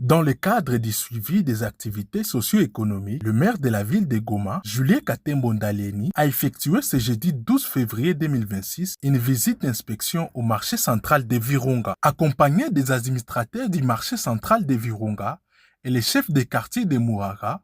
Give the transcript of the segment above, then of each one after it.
Dans le cadre du suivi des activités socio-économiques, le maire de la ville de Goma, Julien Katembo Ndalieni, a effectué ce jeudi 12 février 2026 une visite d'inspection au marché central de Virunga. Accompagné des administrateurs du marché central de Virunga et les chefs des quartiers de Mouraga,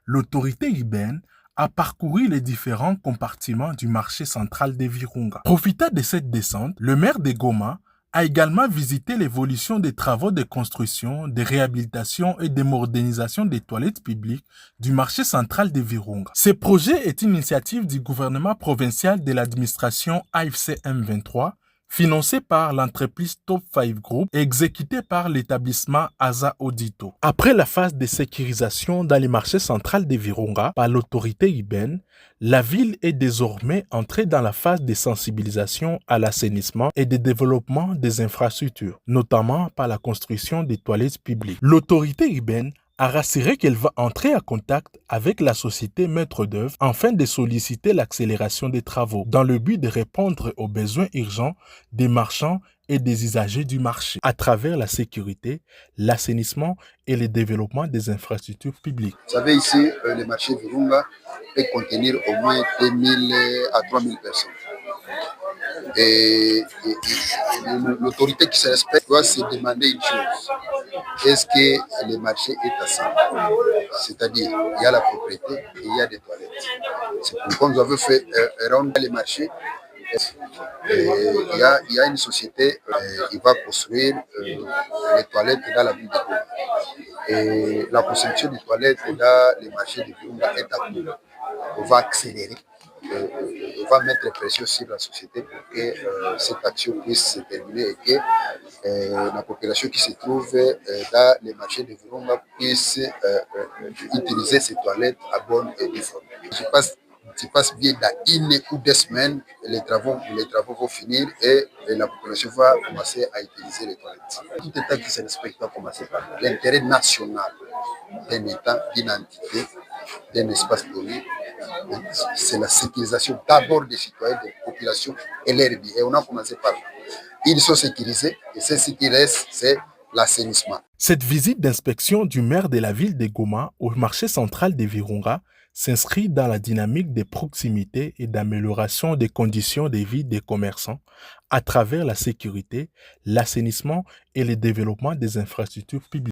l'autorité urbaine a parcouru les différents compartiments du marché central de Virunga. Profitant de cette descente, le maire de Goma a également visité l'évolution des travaux de construction, de réhabilitation et de modernisation des toilettes publiques du marché central de Virunga. Ce projet est une initiative du gouvernement provincial de l'administration AFC M23, financé par l'entreprise Top 5 Group et exécuté par l'établissement Asa Audito. Après la phase de sécurisation dans les marchés central de Virunga par l'autorité urbaine, la ville est désormais entrée dans la phase de sensibilisation à l'assainissement et de développement des infrastructures, notamment par la construction des toilettes publiques. L'autorité urbaine a rassuré qu'elle va entrer en contact avec la société maître d'œuvre afin de solliciter l'accélération des travaux dans le but de répondre aux besoins urgents des marchands et des usagers du marché à travers la sécurité, l'assainissement et le développement des infrastructures publiques. Vous savez, ici, le marché Virunga peut contenir au moins 2000 à 3000 personnes. Et l'autorité qui se respecte doit se demander une chose. Est-ce que le marché est assaini? C'est-à-dire, il y a la propriété et il y a des toilettes. C'est pourquoi nous avons fait rendre les marchés. Il y a une société qui va construire les toilettes dans la ville de Goma. Et la construction des toilettes dans les marchés de Virunga est à court. On va accélérer. On va mettre pression sur la société pour que cette action puisse se terminer et que la population qui se trouve dans les marchés de Virunga puisse utiliser ces toilettes à bonne et due forme. Je passe bien dans une ou deux semaines, les travaux vont finir et la population va commencer à utiliser les toilettes. Tout État qui se respecte va commencer par l'intérêt national d'un État, d'une entité, d'un espace donné. C'est la sécurisation d'abord des citoyens, des populations et leurs biens. Et on a commencé par là. Ils sont sécurisés et ce qui reste, c'est l'assainissement. Cette visite d'inspection du maire de la ville de Goma au marché central de Virunga s'inscrit dans la dynamique de proximité et d'amélioration des conditions de vie des commerçants à travers la sécurité, l'assainissement et le développement des infrastructures publiques.